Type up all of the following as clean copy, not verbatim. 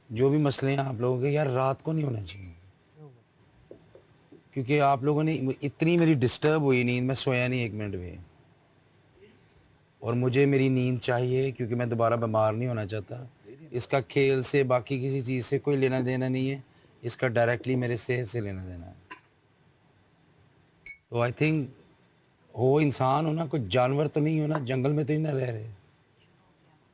जो भी मसले हैं आप लोगों के, यार रात को नहीं होना चाहिए, क्योंकि आप लोगों ने इतनी मेरी डिस्टर्ब हुई नींद, मैं सोया नहीं 1 मिनट भी। और मुझे मेरी नींद चाहिए क्योंकि मैं दोबारा बीमार नहीं होना चाहता। इसका खेल से, बाकी किसी चीज़ से कोई लेना देना नहीं है, इसका डायरेक्टली मेरे सेहत से लेना देना है। तो आई थिंक हो इंसान हो ना, कोई जानवर तो नहीं हो ना, जंगल में तो ही ना रह रहे।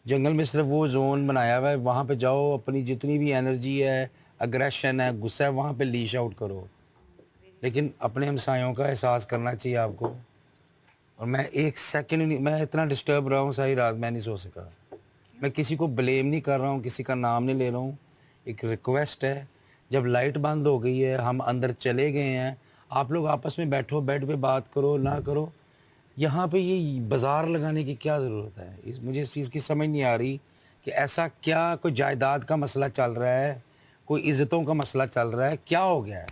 जंगल में सिर्फ वो जोन बनाया हुआ है, वहाँ पे जाओ, अपनी जितनी भी एनर्जी है, अग्रेशन है, गुस्सा है, वहाँ पे लीश आउट करो। लेकिन अपने हमसायों का एहसास करना चाहिए आपको। और मैं 1 सेकंड नहीं, मैं इतना डिस्टर्ब रहा हूँ सारी रात, मैं नहीं सो सका। मैं किसी को ब्लेम नहीं कर रहा हूँ, किसी का नाम नहीं ले रहा हूँ। एक रिक्वेस्ट है, जब लाइट बंद हो गई है, हम अंदर चले गए हैं, आप लोग आपस में बैठो, बेड पे बात करो ना करो, यहाँ पे ये बाजार लगाने की क्या ज़रूरत है? मुझे इस चीज़ की समझ नहीं आ रही कि ऐसा क्या कोई जायदाद का मसला चल रहा है, कोई इज्जतों का मसला चल रहा है, क्या हो गया है?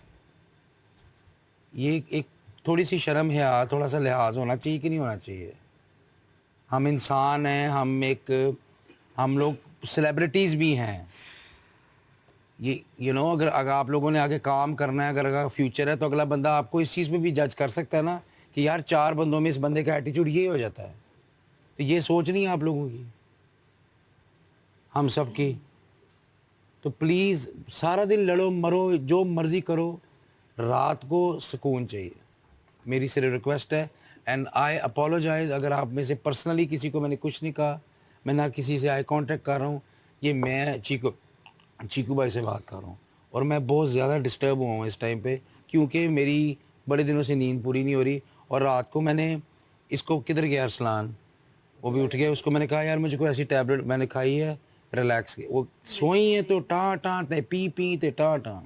ये एक थोड़ी सी शर्म है, थोड़ा सा लिहाज होना चाहिए कि नहीं होना चाहिए? हम इंसान हैं, हम लोग सेलिब्रिटीज़ भी हैं। ये अगर आप लोगों ने आगे काम करना है, अगर फ्यूचर है, तो अगला बंदा आपको इस चीज़ में भी जज कर सकता है ना कि यार 4 बंदों में इस बंदे का एटीट्यूड ये हो जाता है। तो ये सोच नहीं है आप लोगों की, हम सब की। तो प्लीज़ सारा दिन लड़ो मरो जो मर्ज़ी करो, रात को सुकून चाहिए। मेरी सिर्फ रिक्वेस्ट है। एंड आई अपोलोजाइज़ अगर आप में से पर्सनली किसी को मैंने कुछ नहीं कहा, मैं ना किसी से आई कांटेक्ट कर रहा हूँ। ये मैं चीकू भाई से बात कर रहा हूँ और मैं बहुत ज़्यादा डिस्टर्ब हुआ हूँ इस टाइम पे, क्योंकि मेरी बड़े दिनों से नींद पूरी नहीं हो रही। और रात को मैंने इसको, किधर गया अरसलान, वो भी उठ गया, उसको मैंने कहा यार मुझे कोई ऐसी टैबलेट मैंने खाई है रिलैक्स की, वो सोई है तो टाँ टाँ ते पी पी ते टाँ टाँ।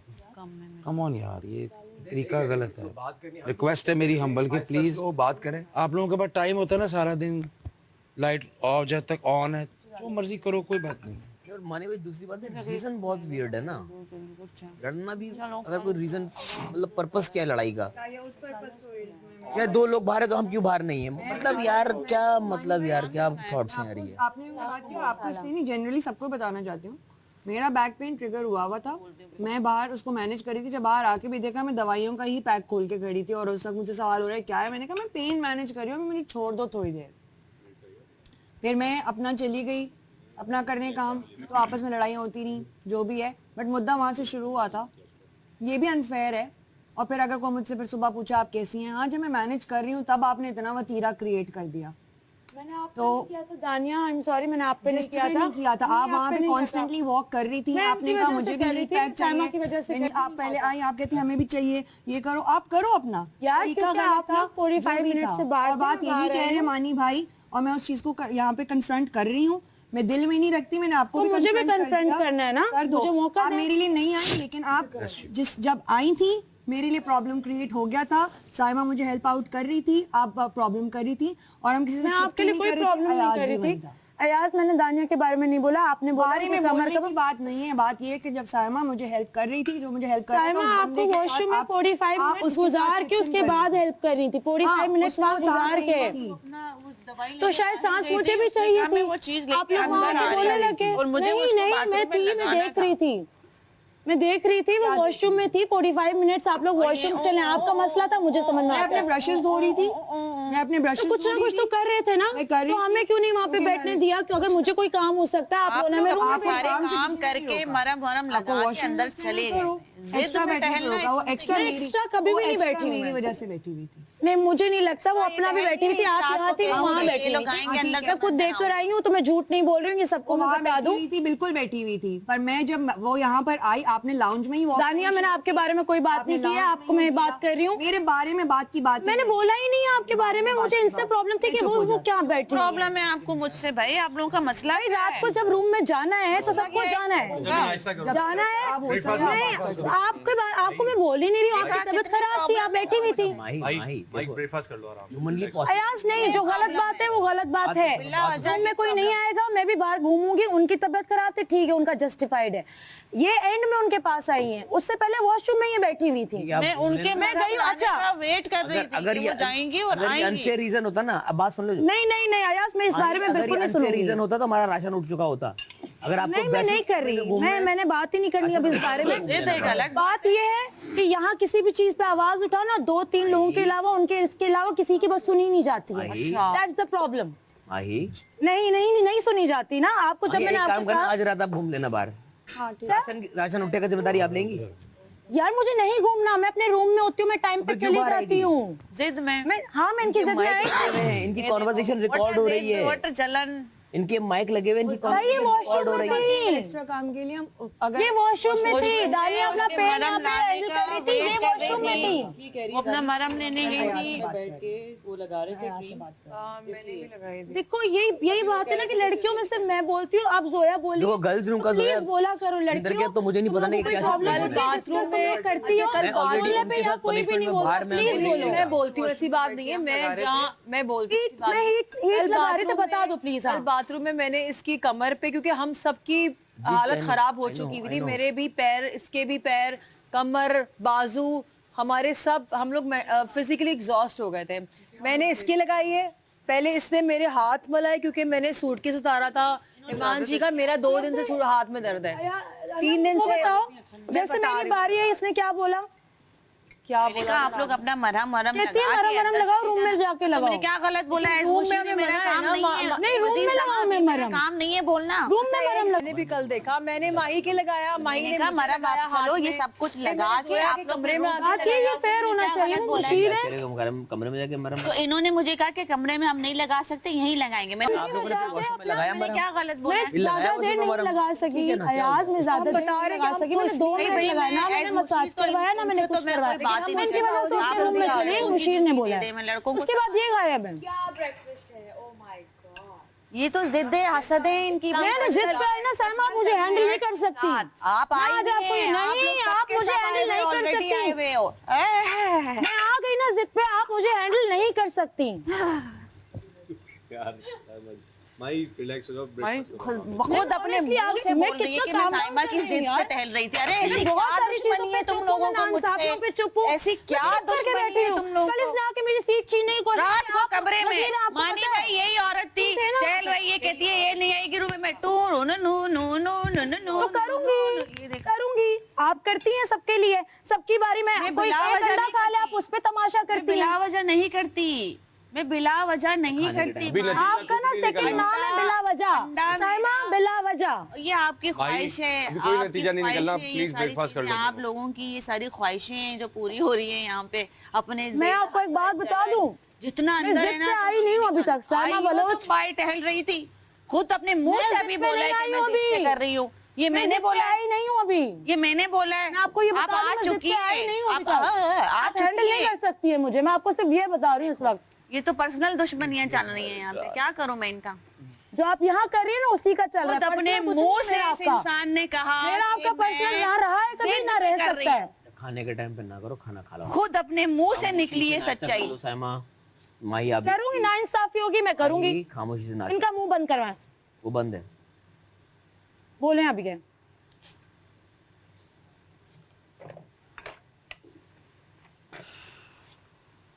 कम ऑन यार, ये तरीका गलत है। रिक्वेस्ट है मेरी हम्बल के, प्लीज़ वो बात करें। आप लोगों के पास टाइम होता है ना, सारा दिन लाइट ऑफ जब तक ऑन है, जो मर्जी करो, कोई बात नहीं। और माने भाई दूसरी बात है, रीजन बहुत वियर्ड है ना लड़ना भी। अगर कोई रीजन, मतलब पर्पस क्या है लड़ाई का? यार 2 लोग बाहर है तो हम क्यों बाहर नहीं है? मतलब यार क्या, मतलब यार क्या थॉट्स हैं यार ये? आपने वो बात की, आपको इसलिए नहीं, जनरली सबको बताना चाहती हूँ। मेरा बैक पेन ट्रिगर हुआ था, मैं बाहर उसको मैनेज करी थी। जब बाहर आके भी देखा, मैं दवाइयों का ही पैक खोल के खड़ी थी और उस वक्त मुझे सवाल हो रहा है क्या है। मैंने कहा मैं पेन मैनेज कर रही हूँ, मुझे छोड़ दो थोड़ी देर। फिर मैं अपना चली गई अपना करने काम, तो आपस में लड़ाइयाँ होती नहीं, जो भी है। बट मुद्दा वहाँ से शुरू हुआ था, ये भी अनफेयर है। और फिर अगर कोई मुझसे फिर सुबह पूछा आप कैसी हैं, हाँ जब मैं मैनेज कर रही हूँ, तब आपने इतना वतीरा क्रिएट कर दिया। मैंने आप तो नहीं किया था दानिया, आई एम सॉरी, मैंने आप पे नहीं किया था। नहीं किया था, आप वहाँ पे कॉन्स्टेंटली वॉक कर रही थी, आपने कहा मुझे भी लीड पैक चाहिए की वजह से। आप पहले आई, आप कहती हमें भी चाहिए, ये करो, आप करो अपना यार, तरीका क्योंकि गलत आप था, लोग 45 जो भी मिनट था। से बाहर और बात थे, यही बाहर कह रहे आए हैं हैं। मानी भाई, और मैं उस चीज को यहाँ पे कन्फ्रंट कर रही हूँ। मैं दिल में नहीं रखती, मैंने आपको तो भी मुझे भी confront कर confront दिया। करना है ना, कर दो। मुझे मौका आप दें। मेरे लिए नहीं आई, लेकिन आप जब आई थी मेरे लिए प्रॉब्लम क्रिएट हो गया था। साइमा मुझे हेल्प आउट कर रही थी, आप प्रॉब्लम कर रही थी, और हम किसी से मैं आपके लिए कोई प्रॉब्लम नहीं कर रही थी। अयाज, मैंने दानिया के बारे में नहीं बोला, आपने बोला बारे में बोलने की बात नहीं है। बात ये है कि जब साइमा मुझे हेल्प कर रही थी, जो मुझे हेल्प कर रहा था, साइमा उस आपको बंदे के वॉशरूम में साथ 45 आप मिनट उसके गुजार साथ के friction उसके कर रही बाद थी। हेल्प कर रही थी। 45 मिनट उसमें वहाँ वो सांस गुजार नहीं के, थी। तो शायद सांस मुझे भी चाहिए थी। वो चीज आप लोग वहाँ पे बोलने लगे। और मुझे नहीं नहीं, मैं थी, मैं देख रही थी, मैं देख रही थी, वो वॉशरूम में थी। 45 मिनट्स आप लोग वॉशरूम चले, आपका मसला था, मुझे समझ में मैं आता अपने है। ब्रशेस धो रही थी, मैं अपने ब्रशेस तो कुछ ना कुछ तो कर रहे थे ना, मैं कर रही तो हमें क्यों नहीं वहाँ पे बैठने दिया? कि अगर मुझे कोई काम हो सकता है, आप लोग लोग में अपने रूम में सारे काम से काम किसी ने नहीं करके रोका। मरम वरम लगा के अंदर चले गए। जिद एक्स्ट्रा में बैठी टहलना होगा, वो एक्स्ट्रा मैं extra कभी भी नहीं बैठी हूँ मेरी मैं। वजह से बैठी हुई थी। नहीं, मुझे नहीं लगता, वो अपना भी बैठी हुई थी। आप यहाँ थी, वहाँ ये बैठी लोग हुई आएंगे थी। अंदर मैं खुद देख कर आई हूँ, तो मैं झूठ नहीं बोल रही हूँ, ये सबको वो मैं वहाँ बता बैठी दूँ। हुई थी, बिल्कुल बैठी हुई थी। पर मैं जब वो यहाँ पर आई, आपने लाउंज में ही walk दानिया, मैंने आपके बारे में कोई बात आपने नहीं की है, lounge आपको में ही मैं बात किया। कर रही हूँ। मेरे बारे में बात की बात मैंने बोला ही नहीं है आपके बारे में। मुझे इनसे प्रॉब्लम थी कि वो क्या बैठी हुई है। प्रॉब्लम है आपको मुझसे भाई, आप लोगों का मसला भाई, रात को जब रूम में जाना है तो सबको जाना है, जाना है। नहीं, आपको मैं बोल ही नहीं रही हूँ, आपकी तबीयत खराब थी, आप बैठी हुई थी। ब्रेकफास्ट कर लो आराम। ह्यूमनली अयाज, नहीं, जो गलत बात है वो गलत बात है। रूम में कोई नहीं आएगा, मैं भी बाहर घूमूंगी। उनकी तबीयत खराब थी, ठीक है, उनका जस्टिफाइड है। ये एंड में उनके पास आई हैं, उससे पहले वॉशरूम में ये बैठी हुई थी। मैं उनके मैं गई, अच्छा वेट कर रही थी अगर कि ये वो जाएंगी और आएंगी। अनफेयर रीजन होता ना, अब बात सुन लो। नहीं नहीं नहीं अयाज, मैं इस बारे में बिल्कुल नहीं अनफेयर रीजन सुनूंगी। होता तो हमारा राशन उठ चुका होता। अगर आपको नहीं, मैं नहीं कर रही, मैंने बात ही नहीं करनी अब इस बारे में। बात ये है कि यहाँ किसी भी चीज पे आवाज उठाओ ना, 2-3 लोगों के अलावा, इसके अलावा किसी की बस सुनी नहीं जाती है। That's the problem. माही नहीं सुनी जाती ना। आपको जब मैंने काम आपको करना, कहा आज रात आप घूम लेना बाहर। हाँ ठीक राशन उठे का जिम्मेदारी आप लेंगी? यार मुझे नहीं घूमना, मैं अपने रूम में होती हूँ, मैं टाइम पे क्यों चली बाहर जाती आएगी? हूँ। जिद में मैं इनकी जिद में आई। इनकी कॉन्वर्सेशन रिकॉर्ड हो रही है, वट जलन इनके माइक लगे हुए, इनकी भाई ये conversation record हो वॉशरूम रही में है। थी, एक्स्ट्रा काम के लिए हम अगर ये वॉशरूम में थी, दानिया अपना उसके पेन मरहम यहाँ पे लाने हैंडल का कर रही थी, ये वेट कर वॉशरूम में रही थी। वो अपना मरहम लेने गई थी। बैठ के वो लगा रहे थे cream। देखो यही बात है ना कि लड़कियों में से मैं बोलती हूँ, आप जोया बोली, देखो गर्ल्स रूम का जोया प्लीज बोला करो अंदर लड़कियों। के तो मुझे नहीं पता नहीं क्या प्रॉब्लम बाथरूम में करती हो, मैं already बोलने पे उनके यहाँ साथ कोई भी punishment नहीं में बोलता, बाहर में प्लीज बोलो। मैं बोलती हूँ ऐसी बात नहीं है, मैं जहाँ मैं बोलती हूँ ऐसी बात नहीं है। हीट लगा रही तो बाथरूम बता में- दो प्लीज। कल बाथरूम में मैंने इसकी कमर पे, क्योंकि हम सबकी हालत खराब हो चुकी हुई थी, मेरे भी पैर, इसके भी पैर, कमर, बाजू, हमारे सब, हम लोग फिजिकली एग्जॉस्ट हो गए थे। मैंने इसकी लगाई है, पहले इसने मेरे हाथ मलाए क्योंकि मैंने सूटकेस उतारा था ईमान जी का, मेरा 2 दिन से हाथ में दर्द है, 3 दिन से। बताओ, जैसे मेरी बारी है, इसने क्या बोला? क्या मैंने कहा आप लोग अपना मरहम कहती है मरहम अंदर लगाओ, चले रूम में जाना। जाके लगाओ। तुमने क्या गलत बोला है? रूम में वॉशरूम मेरा मना है काम ना, नहीं है। नहीं, रूम वजीर में लगाओ साहब, मैं मेरा मरहम। काम नहीं है बोलना। रूम में मरहम मैंने भी कल देखा, मैंने माही के लगाया, माही मैंने ने कहा मुझे मरहम लगाया आप चलो, हाथ ये में। सब कुछ फिर लगा मैंने के जोया आप के लोग कमरे में रूम आके में चले ये जाओ। फेयर होना क्या चाहिए, गलत वो बोला है? मुशीर है। तेरे को कमरे में जाके मरम। तो इन्होंने मुझे कहा कि कमरे में हम नहीं लगा सकते, यहीं लगाएंगे। मैंने आप लोगों ने फिर वॉशरूम में लगाया मैंने मरम? क्या गलत बोला है? मैं ज्यादा देर नहीं लगा सकी अयाज, मैं ज्यादा देर नहीं लगा सकी, मैंने 2 मिनट लगाया ना, मैंने मसाज करवाया ना, मैंने कुछ करवाया। बात ही मैं नहीं इनकी वजह से उसके रूम में चली, मुशीर ने बोला। मैं लड़कों को उसके बाद ये गायब है। ये तो जिद है, हसद है इनकी। मैंने जिद पे आई ना साइमा, आप मुझे हैंडल नहीं कर सकती। आप आई आज आपको नहीं, नहीं, आप मुझे हैंडल नहीं कर ऑलरेडी आए सकती। हुए हो। मैं आ गई ना जिद पे, आप मुझे हैंडल नहीं कर सकती। माई रिलैक्स हो जाओ, ब्रेकफास्ट करो। खुद अपने मुंह से मैं बोल रही है कि कितना मैं काम साइमा की करती जिद हूँ से यार। टहल रही थी। अरे ऐसी बहुत क्या सारी चीजों दुश्मनी पे है तुम चुप लोगों हूँ, को नाइंसाफियों पे चुप हूँ। मुझसे? ऐसी क्या मैं चुप करके दुश्मनी बैठी है हूँ। तुम लोगों कल को? इसने आके मेरी सीट छीनने की कोशिश रात की। को आप- कमरे वजीर, में आपको मानी पता है? भाई यही औरत थी, थे ना? टहल रही है, कहती है ये नहीं आएगी रूम में, टू no no no no no no no तो करूंगी। आप करती हैं सबके लिए, सबकी बारी में मैं कोई बिला एक वजह अंडा नहीं खा ले, आप करती। उस पे तमाशा मैं करती बिला हैं। वजह नहीं करती, मैं बिला वजह नहीं करती। आपका ना सेकंड नाम है बिला वजह, अंडा साइमा मेरा- बिला वजह। ये आपकी ख्वाहिश है, अभी कोई आपकी नतीजा नहीं ख्वाहिश निकलना, है, ये प्लीज सारी ब्रेकफास्ट कर चीजें, लो। आप लोगों की ये सारी ख्वाहिशें हैं जो पूरी हो रही है यहाँ पे अपने मैं आपको एक बात बता दूं, जितना मैं अंदर जिद है ना, से आई नहीं हूँ अभी तक। साइमा बलोच, बाहर टहल रही थी, खुद अपने मुंह मैं से जिद अभी पे बोला नहीं है कि आई मैं हूँ जिद से अभी। कर रही हूँ। ये मैं मैंने जिद पे बोला है, आई नहीं हूँ अभी। ये मैंने बोला है। मैं आपको ये आप बता दूं, आ मैं जिद चुकी पे आई है, नहीं हूँ अभी आप तक। आ आप हैंडल चुकी नहीं है। कर सकती है मुझे, मैं आपको सिर्फ ये बता रही हूँ इस वक्त। ये तो पर्सनल दुश्मनियां चल रही हैं यहाँ पे, क्या करूं मैं इनका? जो आप यहाँ कर रही है ना उसी का चल रहा है। खुद अपने पर्सनल कुछ मुंह नहीं से मेरा इस आपका। इंसान ने कहा मेरा कि आपका पर्सनल मैं यहाँ रहा है, कभी जिद ना पे रह कर रही सकता है। हूँ। खाने के टाइम पे ना करो, खाना खा लो। खुद अपने मुंह से निकली है सच्चाई। चलो साइमा, माही आप करूंगी, नाइंसाफी होगी, मैं करूंगी। माही, खामोशी से नाच। इनका मुंह बंद करवाएं। वो बंद है। बोले अभी क्या?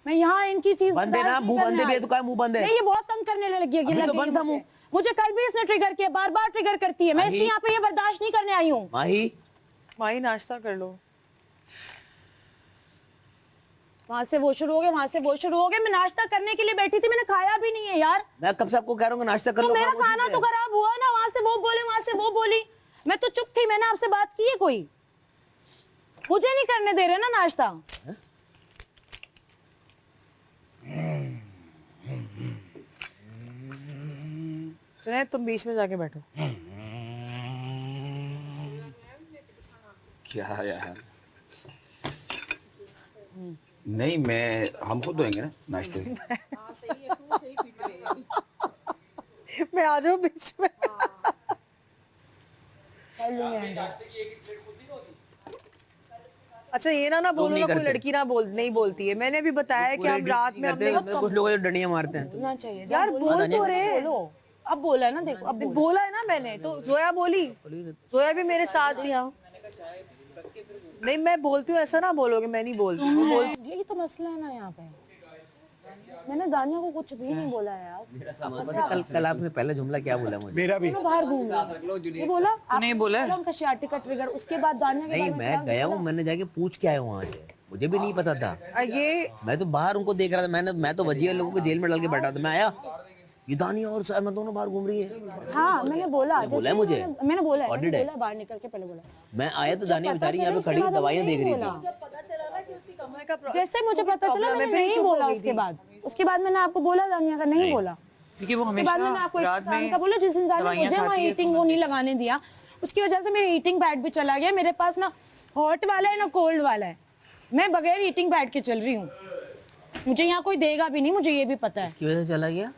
मैं यहाँ इनकी चीज बंद है ना, मुंह बंद है भी है तो क्या मुंह बंद है? नहीं, ये बहुत तंग करने लगी है। अभी तो लगी है बंद था मुझे। मुंह। मुझे कल भी इसने ट्रिगर किया, बार बार ट्रिगर करती है। मैं इसलिए यहाँ पे ये बर्दाश्त नहीं करने आई हूँ। माही माही नाश्ता कर लो। वहां से वो शुरू हो गए, वहां से वो शुरू हो गए। मैं नाश्ता करने के लिए बैठी थी, मैंने खाया भी नहीं है यार। मैं कब से आपको कह रहा हूँ नाश्ता कर तो लो। मेरा खामोशी खाना से। तो खराब हुआ ना, वहां से वो बोले, वहां से वो बोली। मैं तो चुप थी, मैंने आपसे बात की है कोई? मुझे नहीं करने दे रहे ना नाश्ता। सुने, तुम बीच में जाके बैठो। क्या यार, नहीं मैं हम खुद धोएंगे ना नाश्ते में। मैं आ जाऊँ बीच में। अच्छा ये ना बोलो नहीं ना, कोई करते। लड़की ना नहीं बोलती है। मैंने भी बताया कि हम रात में अपने कुछ लोग जो डंडियां मारते हैं। बोलना चाहिए यार बोल तो रहे। बोलो, अब बोला है ना, देखो अब बोला है ना मैंने, तो जोया बोली, जोया भी मेरे साथ थी। नहीं मैं बोलती हूँ, ऐसा ना बोलोगे, मैं नहीं बोलती हूँ। यही तो मसला है ना यहाँ पे। मैंने दानिया को कुछ भी नहीं बोला है यार। कल आपने पहला जुमला क्या बोला मुझे? मेरा भी मैं बाहर घूम रही। ये बोला नहीं बोला है? उनका शियाटिक का ट्रिगर, उसके बाद दानिया के नहीं, बारे में मैं गया हूँ, मैंने जाके पूछ के आया हूँ वहाँ से, मुझे भी नहीं पता था। ये मैं तो बाहर उनको देख रहा था, मैं तो वजीर लोगों को जेल में डाल के बैठा था। मैं आया, ये दानिया और साइमा दोनों बाहर घूम रही है। हाँ मैंने बोला, बोला है मुझे, मैंने बोला है, Audited है। बोला बाहर निकल के पहले बोला। मैं आया तो दानिया बेचारी यहाँ पे खड़ी दवाइयाँ देख रही थी। जैसे मुझे पता चला मैंने नहीं बोला, उसके बाद मैंने आपको बोला दानिया का नहीं बोला। क्योंकि वो उसके बाद मैंने आपको एक इंसान का बोला, जिस इंसान ने मुझे वहाँ हीटिंग वो नहीं लगाने दिया, उसकी वजह से मेरी हीटिंग पैड भी चला गया। मेरे पास ना हॉट वाला है ना कोल्ड वाला है, मैं बगैर हीटिंग पैड के चल रही हूँ। मुझे यहाँ कोई देगा भी नहीं, मुझे ये भी पता है। इसकी वजह से चला गया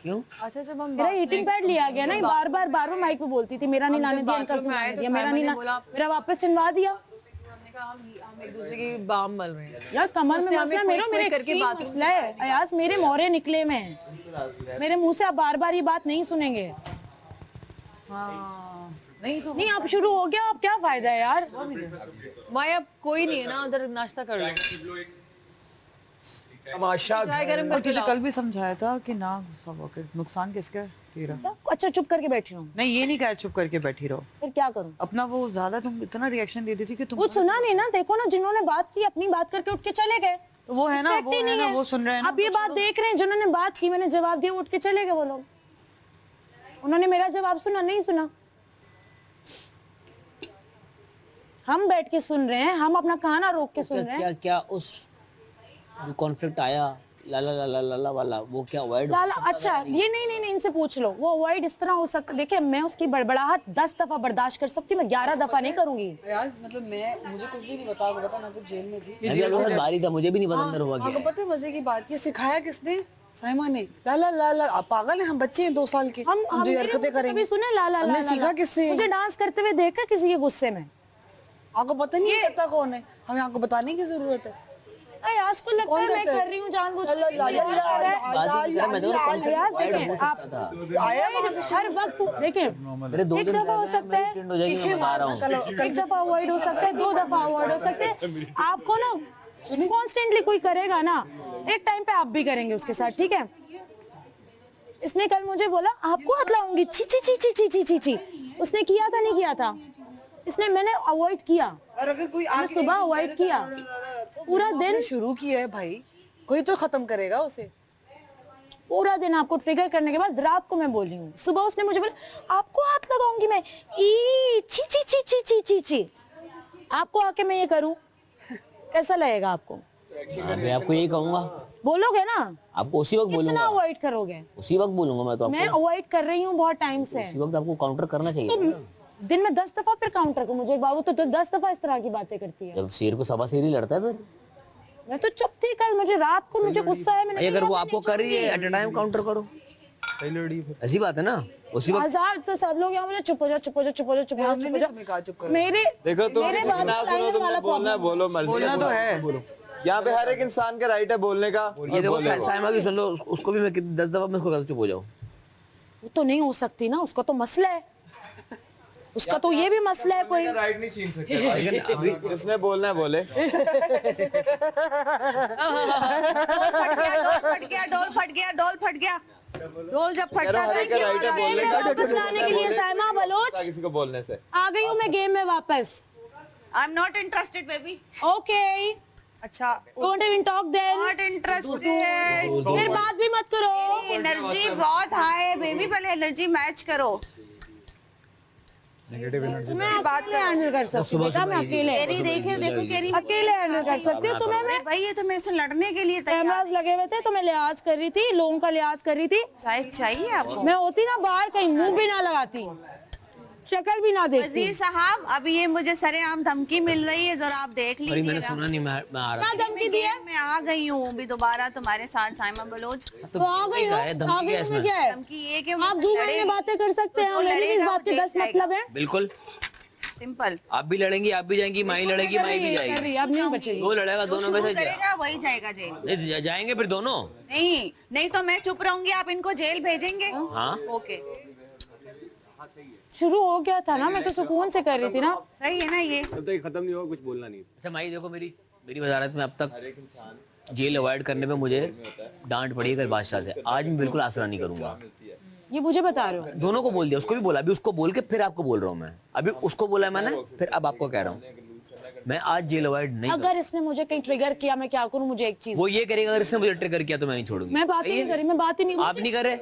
क्यों? अच्छा जब हम मेरा हीटिंग पैड लिया गया ना, बार बार माइक पे बोलती थी मेरा नहीं लाने दिया, अंकल को लाने दिया, मेरा नहीं मेरा वापस चिनवा दिया। हमने कहा हम एक दूसरे की बाम मल रहे हैं यार कमर में उसने मसला हमें मेरा कोई मेरे करके करके बात मसला है अयाज, मेरे मोरे निकले में हैं। मेरे मुंह से आप बार बार ये बात नहीं सुनेंगे। हाँ नहीं तो नहीं आप शुरू हो गया, आप क्या फायदा है यार। माया कोई नहीं है ना, उधर नाश्ता कर लो। तमाशा चाय गरम करके तुझे लाओ। कल भी समझाया था कि ना सब ओके, नुकसान किसका है? तेरा। अच्छा चुप करके बैठी हूँ, नहीं ये नहीं कहा चुप करके बैठी रहो, फिर क्या करूँ? अपना वो ज्यादा तुम इतना रिएक्शन दे दी थी कि तुम कुछ सुना नहीं ना, देखो ना जिन्होंने बात की अपनी बात करके उठ के चले गए। तो वो है ना, Respect वो ही है नहीं ना, वो सुन रहे हैं ना, आप ये बात देख रहे हैं, जिन्होंने बात की मैंने जवाब दिया उठ के चले गए वो लोग। उन्होंने मेरा जवाब सुना नहीं सुना? हम बैठ के सुन रहे हैं, हम अपना खाना रोक के सुन रहे हैं। क्या क्या उस जो कॉन्फ्लिक्ट आया ला ला ला ला ला ला वाला, वो क्या अवॉइड? लाला अच्छा ये नहीं इनसे पूछ लो, वो अवॉइड इस तरह हो सकता। देखिए मैं उसकी बड़बड़ाहट 10 दफा बर्दाश्त कर सकती, मैं 11 दफा नहीं करूंगी। यार मतलब मुझे कुछ भी नहीं पता मैं तो जेल में थी। मैं भी बहुत बारी था, मुझे भी नहीं पता अंदर हुआ आपको क्या। पता है मजे की बात, ये सिखाया किसने? साइमा ने। ला ला ला ला, आप पागल हैं, हम बच्चे हैं 2 साल के, हम जो मेरे हरकतें मुंह से करेंगे। कभी सुने ला ला ला हमने ला सीखा ला। किससे? मुझे डांस करते हुए देखा किसी के गुस्से में? आपको पता नहीं है करता कौन है, हमें आपको बताने की जरूरत है। अरे आज को लगता है मैं कर रही हूँ जानबूझ के। मैं तो अयाज देखें आप हर वक्त देखें, मेरे 2 एक दिन दफा हो सकता है, हो जाएगी, मैं बता रहा हूँ। एक दफा अवॉइड हो सकता है, 2 दफा अवॉइड हो सकते हैं। आपको ना कॉन्स्टेंटली कोई करेगा ना, एक टाइम पे आप भी करेंगे उसके साथ, ठीक है? इसने कल मुझे बोला आपको हाथ लाऊंगी, ची ची ची ची ची ची ची ची। उसने किया था नहीं किया था? इसने मैंने अवॉइड किया, और अगर कोई मैंने सुबह अवॉइड किया, पूरा दिन शुरू किया है भाई, कोई तो खत्म करेगा उसे। पूरा दिन आपको ट्रिगर करने के बाद रात को मैं बोली हूँ, सुबह उसने मुझे बोला आपको हाथ लगाऊंगी मैं, ई ची ची ची ची ची ची ची। आपको आके मैं ये करूं, कैसा लगेगा आपको? मैं आपको यही कहूंगा, बोलोगे ना? आपको उसी वक्त कितना बोलूंगा, अवॉइड करोगे? उसी वक्त बोलूंगा मैं तो मैं आपको, अवॉइड कर रही हूँ बहुत टाइम से। उसी वक्त आपको काउंटर करना चाहिए। तो दिन में 10 दफा फिर काउंटर को मुझे एक बाबू तो 10 दफा इस तरह की बातें करती है। जब शेर को सवा शेर ही लड़ता है फिर। मैं तो चुप थी कल, मुझे रात को मुझे गुस्सा है, मैंने अगर वो आपको कर रही है एट अ टाइम काउंटर करो, सही लड़ी फिर। ऐसी बात है ना, उसी वक्त। हजार तो सब लोग यहाँ मुझे चुप हो जाओ चुप हो जाओ चुप हो जाओ चुप हो जाओ चुप हो तुम्हें कहा चुप जाओ। करो। मेरे देखो तुम मेरे किसी की बात ना सुनो, बताने तुमने वाला बोलना है problem। बोलो, मर्जी बोलना तो है। यहाँ पे हर एक इंसान का राइट है बोलने का। ये देखो साइमा की सुन लो, उसको भी मैं 10 दफा मैं उसको कहता हूं, चुप हो जाओ। वो तो नहीं हो सकती ना, उसका तो मसला है, उसका तो ये भी मसला है कोई। राइट नहीं छीन सकते। लेकिन अभी जिसने बोलना है बोले। डोल फट गया। डोल जब फटता हर था एक का राइट है बोलने मैं का। वापस लाने के लिए साइमा बलोच किसी को बोलने से आ गई हूँ मैं गेम में वापस। I am not interested baby, okay अच्छा don't even talk then, not interested. फिर बात भी मत करो। एनर्जी बहुत हाई है बेबी, पहले एनर्जी मैच करो। Negative energy. मैं अकेले हैंडल कर सकती हूँ बेटा, मैं अकेले केरी देखे, देखो केरी अकेले हैंडल कर सकती हूँ। तुम्हें मैं भाई ये तो मेरे से लड़ने के लिए तैयार कैमरास लगे हुए थे तो मैं लिहाज कर रही थी, लोगों का लिहाज कर रही थी। चाहिए आपको। मैं होती ना बाहर कहीं मुंह भी ना लगाती, शक्ल भी ना देखती। वजीर साहब अभी ये मुझे सरेआम धमकी मिल रही है, जरा आप देख सॉरी मैंने लीजिएगा। सुना नहीं, मैं आ रहा क्या धमकी दी है? मैं आ गई हूँ अभी दोबारा तुम्हारे साथ साइमा बलोच। तो आ गई हो, है, धमकी आ गई क्या है उसमें इसमें? क्या है? धमकी ये कि आप मुझसे जूम लड़े- में बातें कर सकते हैं, वो मेरी भी इस लड़ेगा, बात के वो 10 मतलब है। बिल्कुल। सिंपल। आप भी लड़ेंगी, आप भी जाएंगी, माई लड़ेगी, माई भी कर जाएगी, रही है, अब नहीं बचेगी। वो लड़ेगा, जो दोनों में शुरू से करेगा वही जाएगा जेल। नहीं जाएंगे फिर दोनों। नहीं तो मैं चुप रहूंगी, आप इनको जेल भेजेंगे। हाँ ओके शुरू हो गया था ना, मैं तो सुकून से कर रही थी ना। सही है ना ये। जब तक खत्म नहीं होगा कुछ बोलना नहीं। अच्छा माई देखो मेरी, मेरी वजारत में अब तक जेल अवॉइड करने पे मुझे डांट पड़ी कल बादशाह से, आज मैं बिल्कुल आसरा नहीं करूंगा। ये मुझे बता रहे हो? दोनों को बोल दिया, उसको भी बोला, अभी उसको बोल के फिर आपको बोल रहा हूँ मैं, अभी उसको बोला है मैंने, फिर अब आपको कह रहा हूँ मैं आज जेल अवॉइड नहीं अगर इसने मुझे कहीं ट्रिगर किया मैं क्या करूं? मुझे एक चीज, वो ये करेगा, अगर इसने मुझे ट्रिगर किया तो मैं नहीं छोड़ूंगी। मैं बात ही नहीं करी, मैं बात ही नहीं, आप नहीं कर रहे,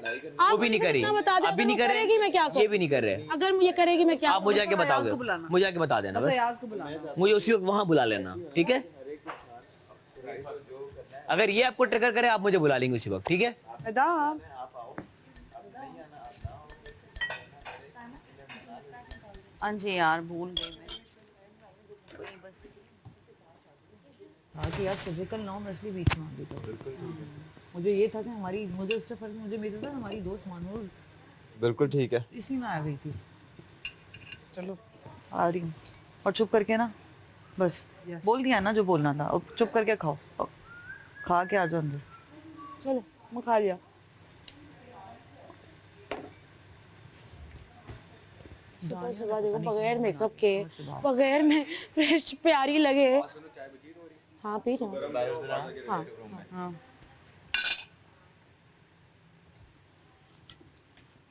वो भी नहीं करी, बता दे, आप भी नहीं कर करेगी मैं क्या रहे, करूं? ये भी नहीं कर रहे। अगर ये करेगी मैं क्या आप मुझे आके बताओगे, मुझे आके बता देना बस, मुझे उसी वक्त वहां बुला लेना, ठीक है? अगर ये आपको ट्रिगर करे आप मुझे बुला लेंगे उसी वक्त, ठीक है? आदाब। हाँ जी यार भूल गई मैं वही बस। हाँ कि यार फिजिकल नॉर्म इसलिए बीच में आ गई तो मुझे ये था कि हमारी, मुझे उससे फर्क मुझे मेरा था हमारी दोस्त मानूर बिल्कुल ठीक है। इसलिए मैं आ गई थी। चलो आ रही हूँ और चुप करके ना बस बोल दिया ना जो बोलना था, अब चुप करके खाओ, अब खा के आ जाओ अंदर। चलो मैं खा लिया। सुबह सुबह देखो बगैर मेकअप के, बगैर में फ्रेश प्यारी लगे। हाँ पी रही हूँ। हाँ हाँ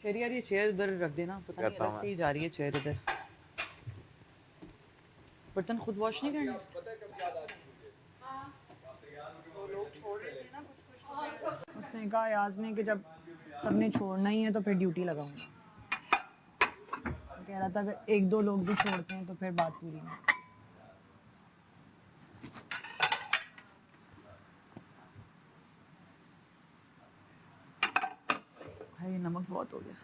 शेरी यार ये चेयर उधर रख देना, पता नहीं अलग से ही जा रही है चेयर इधर। बर्तन खुद वॉश नहीं करना? उसने कहा याज ने कि जब सबने छोड़ना ही है तो फिर ड्यूटी लगाऊंगा। कह रहा था अगर एक दो लोग भी छोड़ते हैं तो फिर बात पूरी नहीं। भाई नमक बहुत हो गया।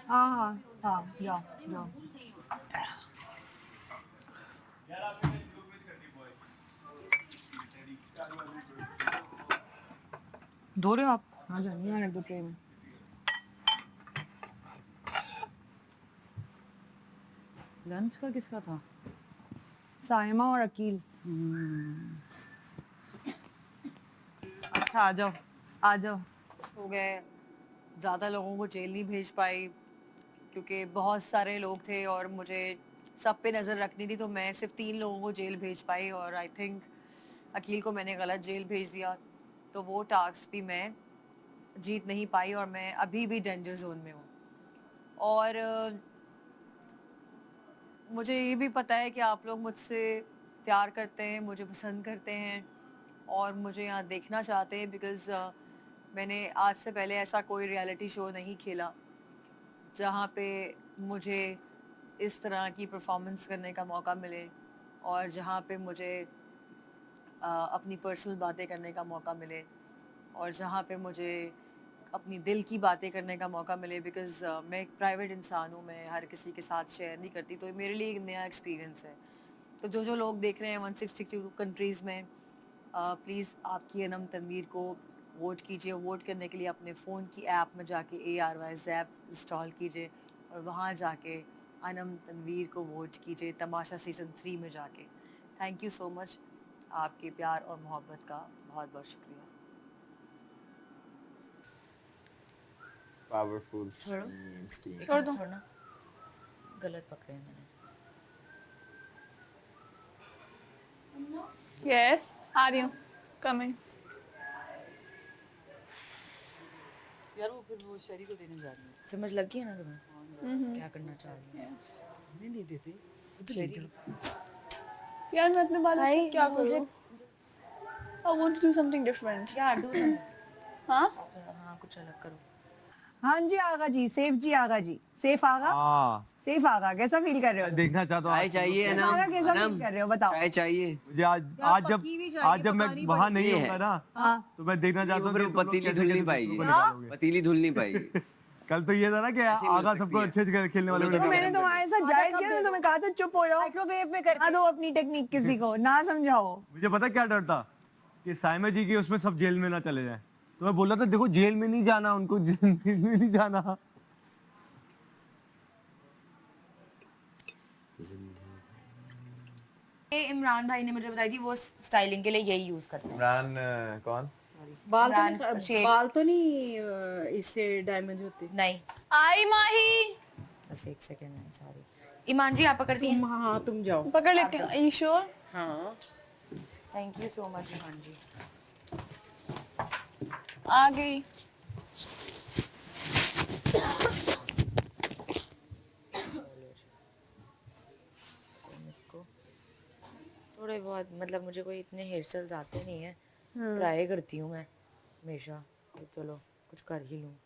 हाँ हाँ हाँ जाओ जाओ। धो रहे हो आप? हाँ जाओ यहाँ रख दो ट्रे में। लंच का किसका था? साइमा और अकील। अच्छा आ जाओ आ जाओ। हो गए, ज़्यादा लोगों को जेल नहीं भेज पाई क्योंकि बहुत सारे लोग थे और मुझे सब पे नज़र रखनी थी, तो मैं सिर्फ 3 लोगों को जेल भेज पाई और आई थिंक अकील को मैंने गलत जेल भेज दिया, तो वो टास्क भी मैं जीत नहीं पाई और मैं अभी भी डेंजर जोन में हूँ। और मुझे ये भी पता है कि आप लोग मुझसे प्यार करते हैं, मुझे पसंद करते हैं और मुझे यहाँ देखना चाहते हैं, बिकॉज़ मैंने आज से पहले ऐसा कोई रियलिटी शो नहीं खेला जहाँ पे मुझे इस तरह की परफॉर्मेंस करने का मौका मिले और जहाँ पे मुझे अपनी पर्सनल बातें करने का मौका मिले और जहाँ पे मुझे अपनी दिल की बातें करने का मौका मिले, बिकॉज़ मैं एक प्राइवेट इंसान हूँ, मैं हर किसी के साथ शेयर नहीं करती, तो मेरे लिए एक नया एक्सपीरियंस है। तो जो लोग देख रहे हैं 162 कंट्रीज़ में, प्लीज़ आपकी अनम तनवीर को वोट कीजिए। वोट करने के लिए अपने फ़ोन की ऐप में जाके ARY ज़ैप इंस्टॉल कीजिए और वहाँ जाके अनम तनवीर को वोट कीजिए, तमाशा सीज़न 3 में जाके। थैंक यू सो मच, आपके प्यार और मोहब्बत का बहुत बहुत शुक्रिया। पावरफुल छोड़ दो ना, गलत पकड़े हैं मैंने। यस आ रही हूँ, कमिंग। यार वो फिर वो शेरी को देने जा रही है। समझ लग गई है ना तुम्हें क्या करना चाह रही है? हमें नहीं देते शेरी। यार मैं अपने बालों को क्या करूँ? I want to do something different. क्या डू समथिंग? हाँ हाँ कुछ अलग करो। हाँ जी आगा जी, सेफ जी आगा जी, सेफ आगा। सेफ आगा कैसा फील कर रहे हो? देखना चाहता हूँ। चाय चाहिए सेफ आगा कैसा फील कर रहे हो बताओ? चाय चाहिए मुझे आज जब मैं वहाँ नहीं होगा ना, हाँ तो मैं देखना चाहता हूँ कि तुम लोग पतीली कैसे धुल नहीं कैसे पाएगी, दूसरों को निकालोगे। पतीली धुल नहीं पाएगी। कल तो ये था ना कि आगा सबको अच्छे से खेलने वाले तो मैंने तुम्हारे साथ जायज किया ना, तुम्हें कहा था चुप हो जाओ, माइक्रोवेव में कर ना दो अपनी टेक्निक किसी को, ना समझाओ। मुझे पता क्या डर था कि साइमा जी की उसमें सब जेल में ना चले जाए, तो मैं बोला था देखो जेल में नहीं जाना, उनको जेल में नहीं जाना। इमरान भाई ने मुझे बताई थी वो स्टाइलिंग के लिए यही यूज करते हैं। इमरान कौन? बाल तो नहीं इससे डैमेज होते नहीं। आई माही, बस एक सेकेंड, सॉरी। ईमान जी आप पकड़ती हैं? हाँ तुम जाओ। पकड़ लेती हूँ। You sure? हाँ थैंक यू सो मच। हाँ जी आ गई। इसको थोड़े बहुत मतलब मुझे कोई इतने हेयर स्टाइल्स आते नहीं है, ट्राई करती हूँ मैं हमेशा, तो चलो कुछ कर ही लूँ।